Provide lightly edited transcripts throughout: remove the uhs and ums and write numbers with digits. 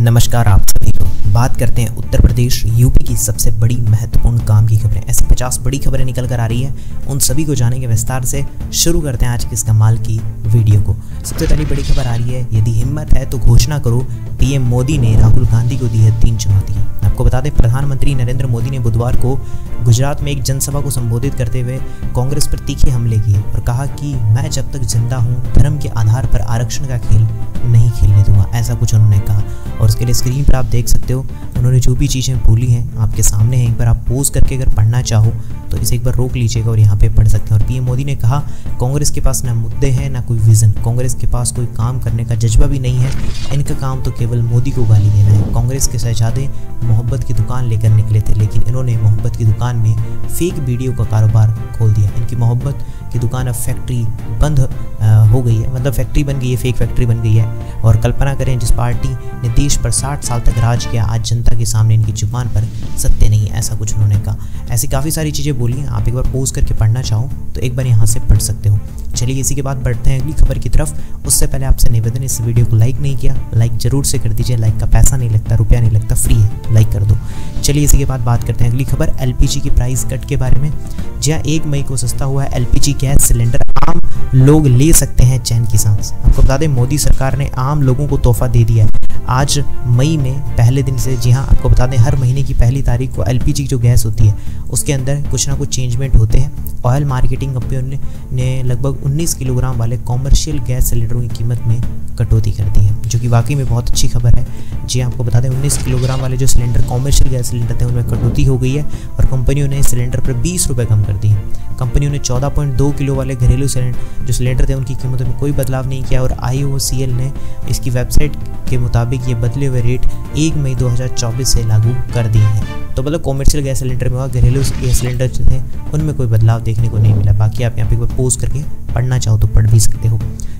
नमस्कार आप सभी को। बात करते हैं उत्तर प्रदेश यूपी की सबसे बड़ी महत्वपूर्ण काम की खबरें। ऐसी 50 बड़ी खबरें निकल कर आ रही है, उन सभी को जानेंगे विस्तार से। शुरू करते हैं आज की इस कमाल की वीडियो को। सबसे पहली बड़ी खबर आ रही है, यदि हिम्मत है तो घोषणा करो, पीएम मोदी ने राहुल गांधी को दी है 3 चुनौतियां। आपको बता दें, प्रधानमंत्री नरेंद्र मोदी ने बुधवार को गुजरात में एक जनसभा को संबोधित करते हुए कांग्रेस पर तीखे हमले किए और कहा कि मैं जब तक जिंदा हूं धर्म के आधार पर आरक्षण का खेल नहीं खेलने दूंगा, ऐसा कुछ उन्होंने कहा। और उसके लिए स्क्रीन पर आप देख सकते हो उन्होंने जो भी चीज़ें बोली हैं आपके सामने हैं। एक बार आप पॉज करके अगर पढ़ना चाहो तो इसे एक बार रोक लीजिएगा और यहाँ पे पढ़ सकते हैं। और पीएम मोदी ने कहा, कांग्रेस के पास ना मुद्दे हैं ना कोई विजन, कांग्रेस के पास कोई काम करने का जज्बा भी नहीं है, इनका काम तो केवल मोदी को गाली देना है। कांग्रेस के शहजादे मोहब्बत की दुकान लेकर निकले थे, लेकिन इन्होंने मोहब्बत की दुकान में फेक वीडियो का कारोबार खोल दिया। इनकी मोहब्बत की दुकान अब फैक्ट्री बंद हो गई है, मतलब फैक्ट्री बन गई है, फेक फैक्ट्री बन गई है। और कल्पना करें, जिस पार्टी ने देश पर 60 साल तक राज किया, आज जनता के सामने इनकी जुबान पर सत्य नहीं है, ऐसा कुछ उन्होंने कहा। ऐसी काफ़ी सारी चीज़ें बोली हैं, आप एक बार पॉज करके पढ़ना चाहो तो एक बार यहाँ से पढ़ सकते हो। चलिए इसी के बाद बढ़ते हैं अगली खबर की तरफ। उससे पहले आपसे निवेदन, इस वीडियो को लाइक नहीं किया, लाइक जरूर से कर दीजिए। लाइक का पैसा नहीं लगता, रुपया नहीं लगता, फ्री है, लाइक कर दो। चलिए इसी के बाद बात करते हैं अगली खबर, एलपीजी की प्राइस कट के बारे में। जहाँ 1 मई को सस्ता हुआ है एलपीजी गैस सिलेंडर, आम लोग ले सकते हैं चैन की सांस। आपको बता दें, मोदी सरकार ने आम लोगों को तोहफा दे दिया है। आज मई में पहले दिन से, जी हाँ आपको बता दें, हर महीने की पहली तारीख को एलपीजी जो गैस होती है उसके अंदर कुछ ना कुछ चेंजमेंट होते हैं। ऑयल मार्केटिंग कंपनी ने लगभग 19 किलोग्राम वाले कॉमर्शियल गैस सिलेंडरों की कीमत में कटौती कर दी है, जो कि वाकई में बहुत अच्छी खबर है। जी आपको बता दें, 19 किलोग्राम वाले जो सिलेंडर कॉमर्शियल गैस सिलेंडर थे उनमें कटौती हो गई है और कंपनियों ने सिलेंडर पर 20 रुपये कम कर दिए। कंपनियों ने 14.2 किलो वाले घरेलू जो सिलेंडर थे उनकी कीमतों में कोई बदलाव नहीं किया। और IOCL ने इसकी वेबसाइट के मुताबिक ये बदले हुए रेट 1 मई 2024 से लागू कर दिए हैं। तो मतलब कॉमर्शियल गैस सिलेंडर में हुआ, घरेलू गैस सिलेंडर जो थे उनमें कोई बदलाव देखने को नहीं मिला। बाकी आप यहाँ पे पोस्ट करके पढ़ना चाहो तो पढ़ भी सकते हो।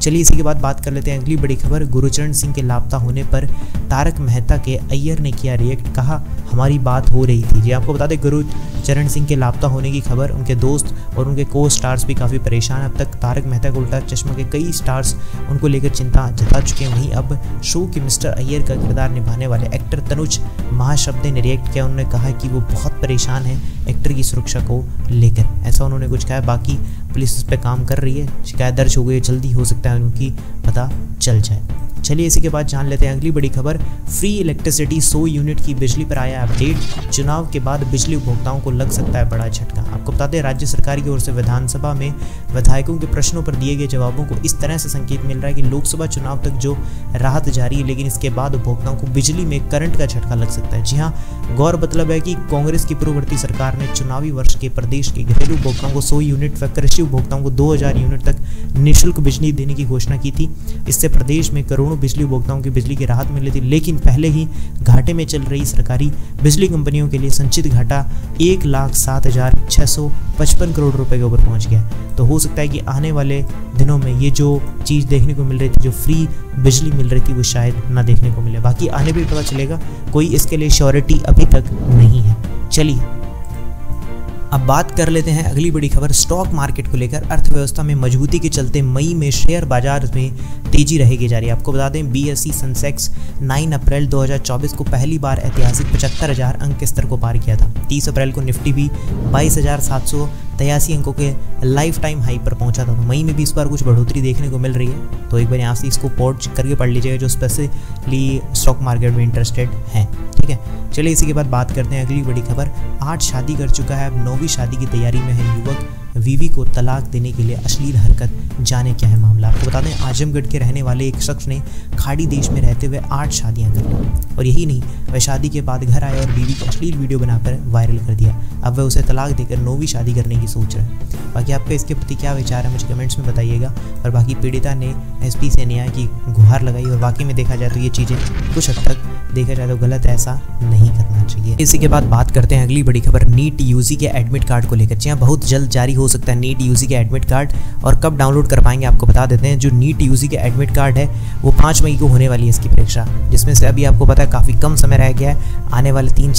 चलिए इसी के बाद बात कर लेते हैं अगली बड़ी खबर, गुरचरण सिंह के लापता होने पर तारक मेहता के अय्यर ने किया रिएक्ट, कहा हमारी बात हो रही थी। जी आपको बता दें, गुरचरण सिंह के लापता होने की खबर, उनके दोस्त और उनके को स्टार्स भी काफ़ी परेशान। अब तक तारक मेहता का उल्टा चश्मा के कई स्टार्स उनको लेकर चिंता जता चुके हैं। वहीं अब शो के मिस्टर अय्यर का किरदार निभाने वाले एक्टर तनुज महाशब्दे ने रिएक्ट किया। उन्होंने कहा कि वो बहुत परेशान है एक्टर की सुरक्षा को लेकर, ऐसा उन्होंने कुछ कहा। बाकी पुलिस इस पर काम कर रही है, शिकायत दर्ज हो गई, जल्दी हो सकता है उनकी पता चल जाए। चलिए इसी के बाद जान लेते हैं अगली बड़ी खबर, फ्री इलेक्ट्रिसिटी 100 यूनिट की बिजली पर आया अपडेट, चुनाव के बाद बिजली उपभोक्ताओं को लग सकता है बड़ा झटका। आपको बता दें, राज्य सरकार की ओर से विधानसभा में विधायकों के प्रश्नों पर दिए गए जवाबों को इस तरह से संकेत मिल रहा है कि लोकसभा चुनाव तक जो राहत जारी है, लेकिन इसके बाद उपभोक्ताओं को बिजली में करंट का झटका लग सकता है। जी हाँ, गौर मतलब है कि कांग्रेस की पूर्ववर्ती सरकार ने चुनावी वर्ष के प्रदेश के घरेलू उपभोक्ताओं को 100 यूनिट व कृषि उपभोक्ताओं को 2000 यूनिट तक निःशुल्क बिजली देने की घोषणा की थी। इससे प्रदेश में करोड़ों बिजली उपभोक्ताओं की बिजली की राहत मिली थी, लेकिन पहले ही घाटे में चल रही सरकारी बिजली कंपनियों के लिए संचित घाटा 1,07,655 करोड़ रुपए के ऊपर पहुंच गया। तो हो सकता है कि आने वाले दिनों में ये जो चीज़ देखने को मिल रही थी, जो फ्री बिजली मिल रही थी, वो शायद ना देखने को मिले। बाकी आने भी पता चलेगा, कोई इसके लिए श्योरिटी अभी तक नहीं है। चलिए अब बात कर लेते हैं अगली बड़ी खबर, स्टॉक मार्केट को लेकर। अर्थव्यवस्था में मजबूती के चलते मई में शेयर बाजार में तेजी रहेगी जारी। आपको बता दें, BSE सेंसेक्स 9 अप्रैल 2024 को पहली बार ऐतिहासिक 75,000 अंक के स्तर को पार किया था। 30 अप्रैल को निफ्टी भी 22,783 अंकों के लाइफ टाइम हाई पर पहुंचा था। तो मई में भी इस बार कुछ बढ़ोतरी देखने को मिल रही है, तो एक बार यहाँ से इसको पॉज करके पढ़ लीजिएगा जो स्पेशली स्टॉक मार्केट में इंटरेस्टेड हैं, ठीक है। चलिए इसी के बाद बात करते हैं अगली बड़ी खबर, 8 शादी कर चुका है, अब 9वीं शादी की तैयारी में है युवक, बीवी को तलाक देने के लिए अश्लील हरकत, जाने क्या है मामला। आपको बता दें, आजमगढ़ के रहने वाले एक शख्स ने खाड़ी देश में रहते हुए 8 शादियां कर ली और यही नहीं, वह शादी के बाद घर आया और बीवी की अश्लील वीडियो बनाकर वायरल कर दिया। अब वह उसे तलाक देकर 9वीं शादी करने की सोच रहा है। बाकी आपका इसके प्रति क्या विचार है मुझे कमेंट्स में बताइएगा। और बाकी पीड़िता ने SP से न्याय की गुहार लगाई और वाकई में देखा जाए तो ये चीज़ें कुछ हद तक देखा जाए तो गलत है, ऐसा नहीं करना चाहिए। इसी के बाद बात करते हैं अगली बड़ी खबर, नीट यूजी के एडमिट कार्ड को लेकर। जी हाँ, बहुत जल्द जारी हो सकता है नीट यूजी के एडमिट कार्ड, और कब डाउनलोड कर पाएंगे आपको बता देते हैं। जो नीट यूजी के एडमिट कार्ड है वो 5 मई को होने वाली है इसकी परीक्षा, जिसमें से अभी आपको पता है काफ़ी कम समय रह गया है। आने वाले 3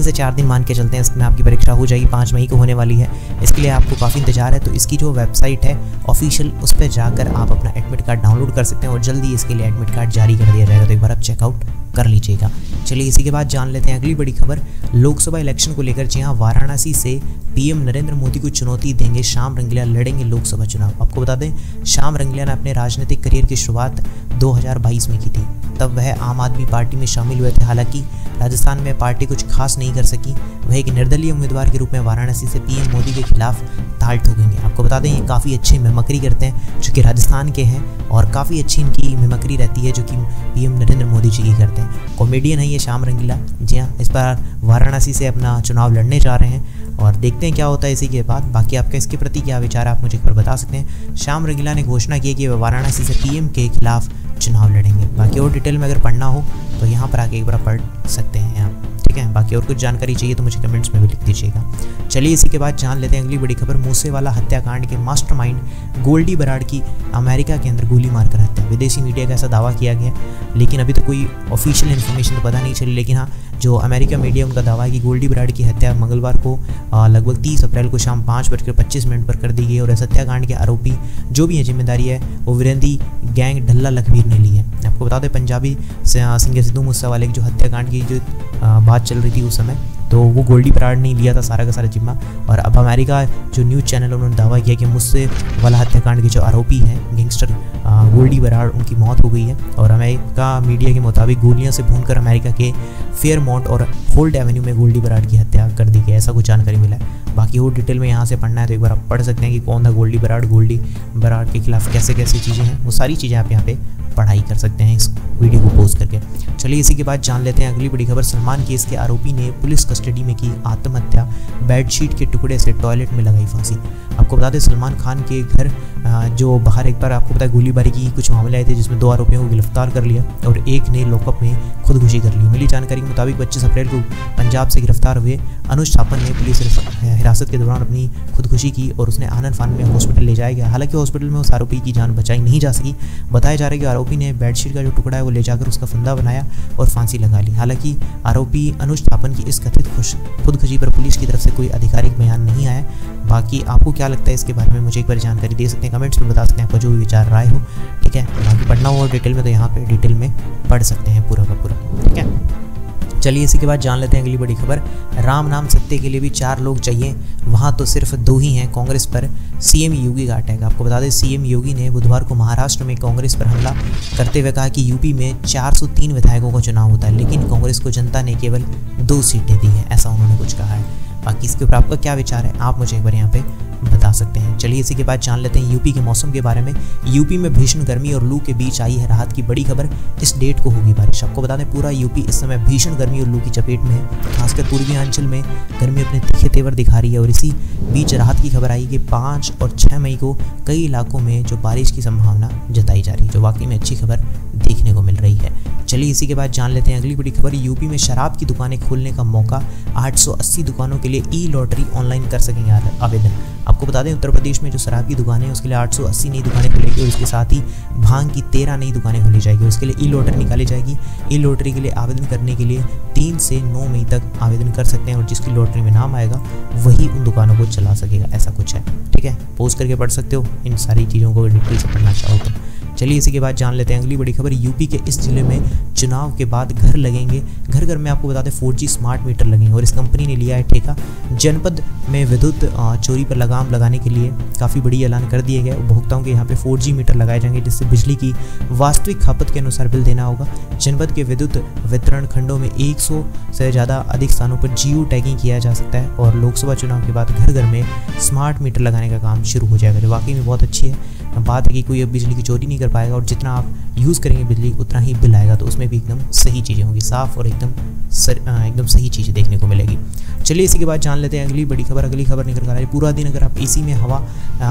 से 4 दिन मान के चलते हैं, इसमें आपकी परीक्षा हो जाएगी, 5 मई को होने वाली है। इसके लिए आपको काफ़ी इंतजार है, तो इसकी जो वेबसाइट है ऑफिशियल, उस पर जाकर आप अपना एडमिट कार्ड डाउनलोड कर सकते हैं और जल्दी इसके लिए एडमिट कार्ड जारी कर दिया जाएगा, तो एक बार आप चेकआउट कर लीजिएगा। चलिए इसी के बाद जान लेते हैं अगली बड़ी खबर लोकसभा इलेक्शन को लेकर। जी हाँ, वाराणसी से पीएम नरेंद्र मोदी को चुनौती देंगे श्याम रंगीला, लड़ेंगे लोकसभा चुनाव। आपको बता दें श्याम रंगीला ने अपने राजनीतिक करियर की शुरुआत 2022 में की थी। तब वह आम आदमी पार्टी में शामिल हुए थे। हालांकि राजस्थान में पार्टी कुछ खास नहीं कर सकी। वह एक निर्दलीय उम्मीदवार के रूप में वाराणसी से पीएम मोदी के खिलाफ ताल ठोकेंगे। आपको बता दें ये काफ़ी अच्छी मिमिक्री करते हैं जो कि राजस्थान के हैं और काफ़ी अच्छी इनकी मिमिक्री रहती है जो कि पीएम नरेंद्र मोदी जी की करते हैं। कॉमेडियन है ये श्याम रंगीला। जी हाँ, इस बार वाराणसी से अपना चुनाव लड़ने जा रहे हैं और देखते हैं क्या होता है इसी के बाद। बाकी आपका इसके प्रति क्या विचार है आप मुझे एक बार बता सकते हैं। श्याम रंगीला ने घोषणा की कि वह वाराणसी से पीएम के खिलाफ चुनाव लड़ेंगे। बाकी और डिटेल में अगर पढ़ना हो तो यहाँ पर आके एक बार पढ़ सकते हैं आप, ठीक है। बाकी और कुछ जानकारी चाहिए तो मुझे कमेंट्स में भी लिख दीजिएगा। चलिए इसी के बाद जान लेते हैं अगली बड़ी खबर मूसेवाला हत्याकांड के मास्टरमाइंड गोल्डी बराड़ की अमेरिका के अंदर गोली मारकर हत्या। विदेशी मीडिया का ऐसा दावा किया गया, लेकिन अभी तो कोई ऑफिशियल इन्फॉर्मेशन तो पता नहीं चली। लेकिन हाँ, जो अमेरिका मीडिया उनका दावा है कि गोल्डी बराड़ की हत्या मंगलवार को लगभग 30 अप्रैल को शाम 5:25 पर कर दी गई और इस हत्याकांड के आरोपी जो भी है जिम्मेदारी है वो विरेंदी गैंग ढल्ला लखबीर ने ली है। आपको बता दें पंजाबी सिंगर सिद्धू मूसेवाले की जो हत्याकांड की जो बात चल रही थी उस समय, तो वो गोल्डी बराड़ ने लिया था सारा का सारा जिम्मा। और अब अमेरिका जो न्यूज़ चैनल उन्होंने दावा किया कि मूसेवाला हत्याकांड के जो आरोपी हैं गैंगस्टर गोल्डी बराड़ उनकी मौत हो गई है। और अमेरिका मीडिया के मुताबिक गोलियां से भूनकर अमेरिका के फेयरमाउंट और होल्ड एवेन्यू में गोल्डी बराड़ की हत्या कर दी गई, ऐसा कुछ जानकारी मिला है। बाकी और डिटेल में यहाँ से पढ़ना है तो एक बार आप पढ़ सकते हैं कि कौन था गोल्डी बराड़ के खिलाफ कैसे कैसे चीज़ें हैं, वो सारी चीज़ें आप यहाँ पे पढ़ाई कर सकते हैं इस वीडियो को पोस्ट करके। चलिए इसी के बाद जान लेते हैं अगली बड़ी खबर सलमान केस के आरोपी ने पुलिस कस्टडी में की आत्महत्या, बेडशीट के टुकड़े से टॉयलेट में लगाई फांसी। आपको बता दें सलमान खान के घर जो बाहर एक बार आपको पता है गोलीबारी की कुछ मामले आए थे जिसमें 2 आरोपियों को गिरफ्तार कर लिया और एक ने लॉकअप में खुदकुशी कर ली। मिली जानकारी के मुताबिक 25 अप्रैल को पंजाब से गिरफ्तार हुए अनुज थापन ने पुलिस हिरासत के दौरान अपनी खुदकुशी की और उसने आनंद फान में हॉस्पिटल ले जाया गया। हालांकि हॉस्पिटल में उस आरोपी की जान बचाई नहीं जा सकी। बताया जा रहा है कि आरोपी ने बेडशीट का जो टुकड़ा है वो ले जाकर उसका फंदा बनाया और फांसी लगा ली। हालांकि आरोपी अनुज थापन की इस कथित खुदकुशी पर पुलिस की तरफ से कोई आधिकारिक बयान नहीं आया। बाकी आपको क्या लगता है इसके बारे में मुझे एक बार जानकारी दे सकते हैं, कमेंट्स में बता सकते हैं आपका जो भी विचार राय हो, ठीक है। बाकी पढ़ना हो और डिटेल में तो यहाँ पे डिटेल में पढ़ सकते हैं पूरा का पूरा, ठीक है। चलिए इसी के बाद जान लेते हैं अगली बड़ी खबर राम नाम सत्य के लिए भी 4 लोग चाहिए, वहाँ तो सिर्फ 2 ही हैं। कांग्रेस पर सीएम योगी का अटैक। आपको बता दें सीएम योगी ने बुधवार को महाराष्ट्र में कांग्रेस पर हमला करते हुए कहा कि यूपी में 403 विधायकों का चुनाव होता है लेकिन कांग्रेस को जनता ने केवल 2 सीटें दी हैं, ऐसा उन्होंने कुछ कहा है। बाकी इसके ऊपर आपका क्या विचार है आप मुझे एक बार यहाँ पे बता सकते हैं। चलिए इसी के बाद जान लेते हैं यूपी के मौसम के बारे में। यूपी में भीषण गर्मी और लू के बीच आई है राहत की बड़ी खबर, इस डेट को होगी बारिश। आपको बता दें पूरा यूपी इस समय भीषण गर्मी और लू की चपेट में है। खासकर पूर्वीयांचल में गर्मी अपने तीखे तेवर दिखा रही है और इसी बीच राहत की खबर आई कि 5 और 6 मई को कई इलाकों में जो बारिश की संभावना जताई जा रही है, जो वाकई में अच्छी खबर देखने को मिल रही है। चलिए इसी के बाद जान लेते हैं अगली बड़ी खबर। यूपी में शराब की दुकानें खोलने का मौका, 880 दुकानों के लिए ई लॉटरी ऑनलाइन कर सकेंगे आवेदन। आपको बता दें उत्तर प्रदेश में जो शराब की दुकानें हैं उसके लिए 880 नई दुकानें खुलेगी और इसके साथ ही भांग की 13 नई दुकानें खोली जाएगी। उसके लिए ई लॉटरी निकाली जाएगी। ई लॉटरी के लिए आवेदन करने के लिए 3 से 9 मई तक आवेदन कर सकते हैं और जिसकी लॉटरी में नाम आएगा वही उन दुकानों को चला सकेगा, ऐसा कुछ है, ठीक है। पोस्ट करके पढ़ सकते हो इन सारी चीज़ों को डिटेल से पढ़ना चाहो तो। चलिए इसी के बाद जान लेते हैं अगली बड़ी खबर। यूपी के इस जिले में चुनाव के बाद घर लगेंगे, घर घर में आपको बता दें 4G स्मार्ट मीटर लगेंगे और इस कंपनी ने लिया है ठेका। जनपद में विद्युत चोरी पर लगाम लगाने के लिए काफ़ी बड़ी ऐलान कर दिए गए। उपभोक्ताओं के यहाँ पे 4G मीटर लगाए जाएंगे जिससे बिजली की वास्तविक खपत के अनुसार बिल देना होगा। जनपद के विद्युत वितरण खंडों में 100 से ज़्यादा अधिक स्थानों पर जियो टैगिंग किया जा सकता है और लोकसभा चुनाव के बाद घर घर में स्मार्ट मीटर लगाने का काम शुरू हो जाएगा, जो वाकई में बहुत अच्छी है बात है कि कोई अब बिजली की चोरी नहीं कर पाएगा और जितना आप यूज़ करेंगे बिजली उतना ही बिल आएगा। तो उसमें भी एकदम सही चीज़ें होंगी, साफ़ और एकदम सही चीज़ें देखने को मिलेगी। चलिए इसी के बाद जान लेते हैं अगली बड़ी खबर। अगली खबर निकल कर आ रही है पूरा दिन अगर आप एसी में हवा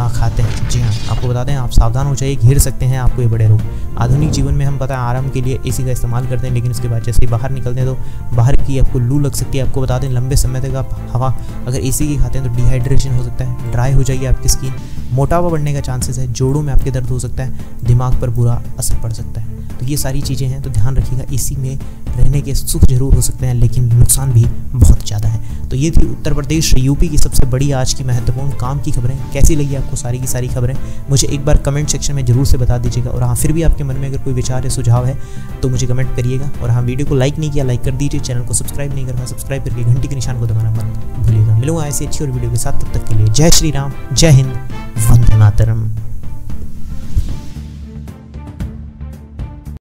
खाते हैं, जी हाँ आपको बता दें आप सावधान हो जाइए, घेर सकते हैं आपको ये बड़े रोग। आधुनिक जीवन में हम पता है आराम के लिए एसी का इस्तेमाल करते हैं लेकिन उसके बाद जैसे ही बाहर निकलते हैं तो बाहर की आपको लू लग सकती है। आपको बता दें लंबे समय तक आप हवा अगर एसी की खाते हैं तो डिहाइड्रेशन हो सकता है, ड्राई हो जाएगी आपकी स्किन, मोटापा बढ़ने का चांसेस है, जोड़ों में आपके दर्द हो सकता है, दिमाग पर बुरा असर पड़ सकता है। तो ये सारी चीज़ें हैं तो ध्यान रखिएगा, एसी में रहने के सुख जरूर हो सकते हैं, लेकिन नुकसान भी बहुत ज़्यादा है। तो ये थी उत्तर प्रदेश यूपी की सबसे बड़ी आज की महत्वपूर्ण काम की खबरें। कैसी लगी आपको सारी की सारी खबरें, मुझे एक बार कमेंट सेक्शन में जरूर से बता दीजिएगा। और हाँ, फिर भी आपके मन में अगर कोई विचार या सुझाव है तो मुझे कमेंट करिएगा। और हाँ, वीडियो को लाइक नहीं किया लाइक कर दीजिए, चैनल को सब्सक्राइब नहीं करना सब्सक्राइब करके घंटी के निशान को दबाना मत भूलिएगा। मिलूंगा ऐसी अच्छी और वीडियो के साथ, तब तक के लिए जय श्री राम, जय हिंद, वंदे मातरम।